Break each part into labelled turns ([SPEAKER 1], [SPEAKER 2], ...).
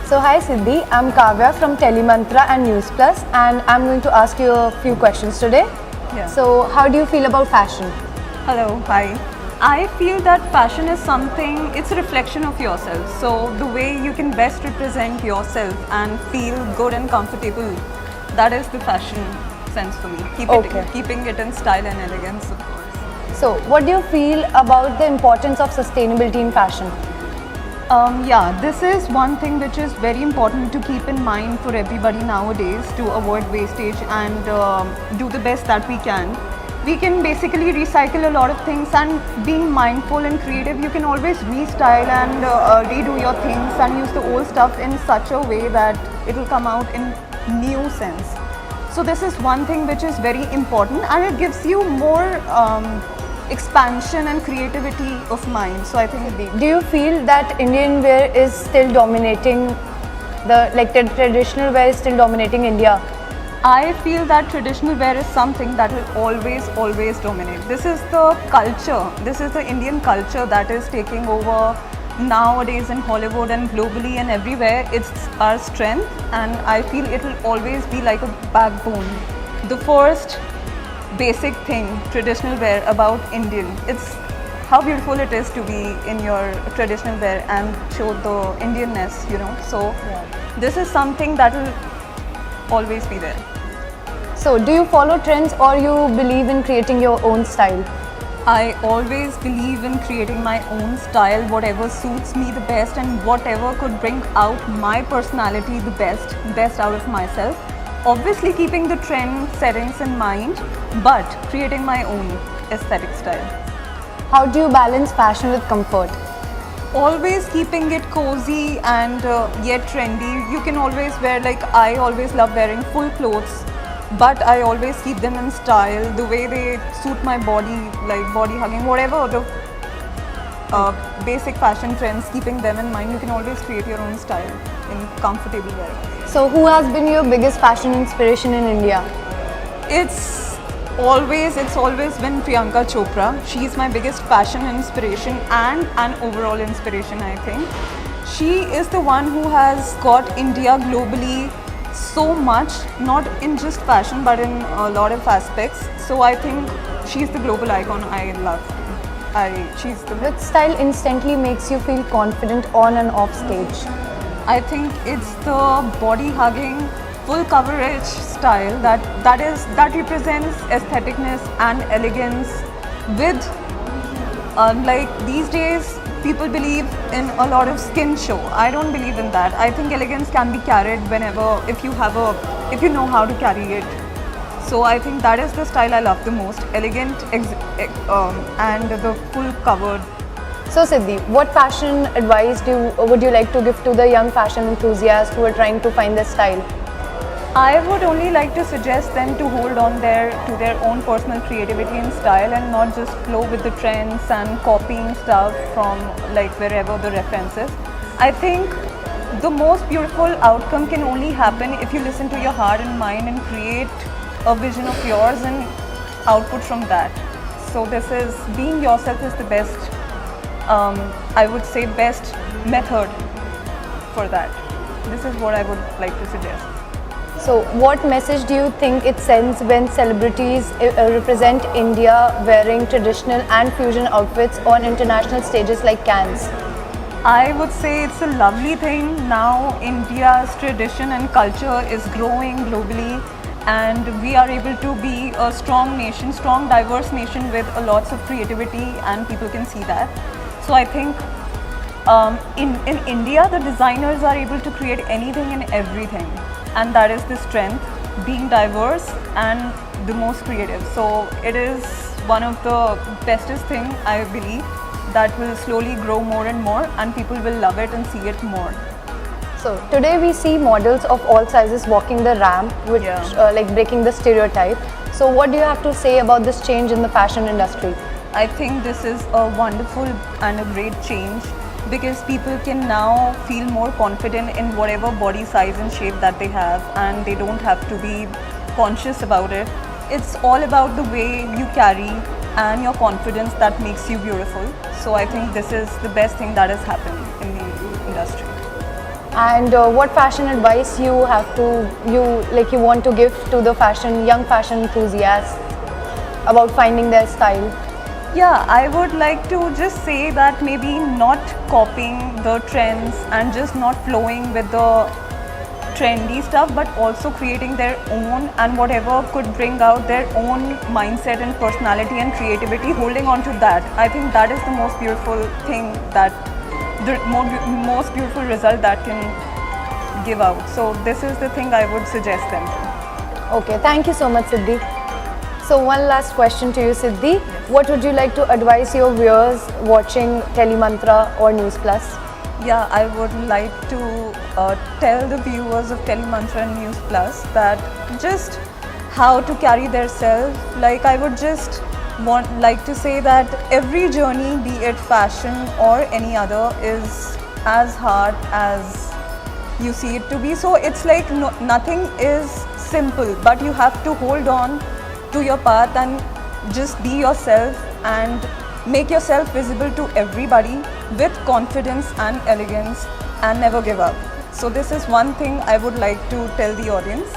[SPEAKER 1] So hi Siddhi, I'm Kavya from Telemantra and News Plus, and I'm going to ask you a few questions today.
[SPEAKER 2] Yeah.
[SPEAKER 1] So how do you feel about fashion?
[SPEAKER 2] Hello, hi. I feel that fashion is something, it's a reflection of yourself. So the way you can best represent yourself and feel good and comfortable, that is the fashion sense for me. Keeping it in style and elegance, of course.
[SPEAKER 1] So what do you feel about the importance of sustainability in fashion?
[SPEAKER 2] This is one thing which is very important to keep in mind for everybody nowadays to avoid wastage and do the best that we can. We can basically recycle a lot of things, and being mindful and creative, you can always restyle and redo your things and use the old stuff in such a way that it will come out in new sense. So this is one thing which is very important, and it gives you more expansion and creativity of mind. So I think
[SPEAKER 1] Do you feel that Indian wear is still dominating, the traditional wear is still dominating India?
[SPEAKER 2] I feel that traditional wear is something that will always dominate. This is the culture, this is the Indian culture that is taking over nowadays in Hollywood and globally and everywhere. It's our strength, and I feel it will always be like a backbone. The first basic thing, traditional wear about Indian, it's how beautiful it is to be in your traditional wear and show the Indianness, So this is something that will always be there.
[SPEAKER 1] So do you follow trends or you believe in creating your own style?
[SPEAKER 2] I always believe in creating my own style, whatever suits me the best and whatever could bring out my personality the best out of myself. Obviously keeping the trend settings in mind, but creating my own aesthetic style.
[SPEAKER 1] How do you balance fashion with comfort?
[SPEAKER 2] Always keeping it cozy and yet trendy. You can always wear, like I always love wearing full clothes, but I always keep them in style, the way they suit my body, like body hugging, whatever the basic fashion trends, keeping them in mind, you can always create your own style in comfortable wear.
[SPEAKER 1] So who has been your biggest fashion inspiration in India?
[SPEAKER 2] It's always been Priyanka Chopra. She's my biggest fashion inspiration and an overall inspiration, I think. She is the one who has got India globally so much, not in just fashion but in a lot of aspects. So I think she's the global icon I love.
[SPEAKER 1] Which style instantly makes you feel confident on and off stage?
[SPEAKER 2] I think it's the body hugging, full coverage style that represents aestheticness and elegance. With like these days, people believe in a lot of skin show. I don't believe in that. I think elegance can be carried whenever if you know how to carry it. So I think that is the style I love the most, elegant and the full covered.
[SPEAKER 1] So Siddhi, what fashion advice would you like to give to the young fashion enthusiasts who are trying to find their style?
[SPEAKER 2] I would only like to suggest them to hold on to their own personal creativity and style, and not just flow with the trends and copying stuff from like wherever the reference is. I think the most beautiful outcome can only happen if you listen to your heart and mind and create a vision of yours and output from that. So this is, being yourself is the best, I would say, best method for that. This is what I would like to suggest.
[SPEAKER 1] So what message do you think it sends when celebrities represent India wearing traditional and fusion outfits on international stages like Cannes?
[SPEAKER 2] I would say it's a lovely thing. Now India's tradition and culture is growing globally, and we are able to be a strong nation, strong diverse nation with a lots of creativity, and people can see that. So I think in India, the designers are able to create anything and everything, and that is the strength, being diverse and the most creative. So it is one of the bestest thing, I believe, that will slowly grow more and more, and people will love it and see it more.
[SPEAKER 1] So today we see models of all sizes walking the ramp, which like breaking the stereotype. So what do you have to say about this change in the fashion industry?
[SPEAKER 2] I think this is a wonderful and a great change, because people can now feel more confident in whatever body size and shape that they have, and they don't have to be conscious about it. It's all about the way you carry and your confidence that makes you beautiful. So I think this is the best thing that has happened in the industry.
[SPEAKER 1] And what fashion advice you want to give to the young fashion enthusiasts about finding their style?
[SPEAKER 2] Yeah, I would like to just say that maybe not copying the trends and just not flowing with the trendy stuff, but also creating their own, and whatever could bring out their own mindset and personality and creativity, holding on to that. I think that is the most beautiful thing, that the most beautiful result that can give out. So this is the thing I would suggest them to.
[SPEAKER 1] Okay, thank you so much, Siddhi. So one last question to you, Siddhi. What would you like to advise your viewers watching Telemantra or News Plus?
[SPEAKER 2] Yeah, I would like to tell the viewers of Telemantra and News Plus that just how to carry their self. Like, I would just like to say that every journey, be it fashion or any other, is as hard as you see it to be. So it's like nothing is simple, but you have to hold on to your path and just be yourself and make yourself visible to everybody with confidence and elegance, and never give up. So this is one thing I would like to tell the audience: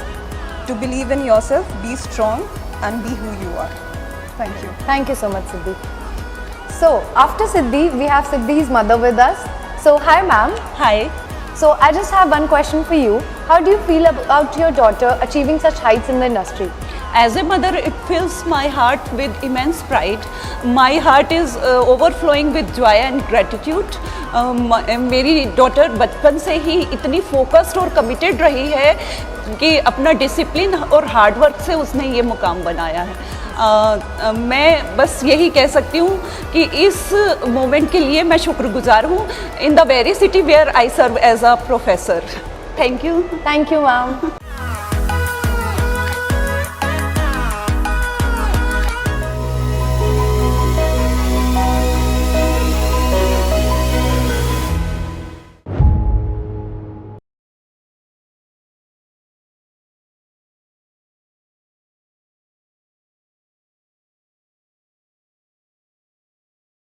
[SPEAKER 2] to believe in yourself, be strong, and be who you are. Thank you.
[SPEAKER 1] Thank you so much, Siddhi. So after Siddhi, we have Siddhi's mother with us. So hi, ma'am.
[SPEAKER 3] Hi.
[SPEAKER 1] So I just have one question for you. How do you feel about your daughter achieving such heights in the industry?
[SPEAKER 3] As a mother, it fills my heart with immense pride. My heart is overflowing with joy and gratitude. मेरी daughter बचपन से ही इतनी focused और committed रही है कि अपना discipline और हार्ड वर्क से उसने ये मुकाम बनाया है। मैं बस यही कह सकती हूँ कि इस मोमेंट के लिए मैं शुक्रगुजार हूँ, in the very city where I serve as a professor. Thank you.
[SPEAKER 1] Thank you, ma'am.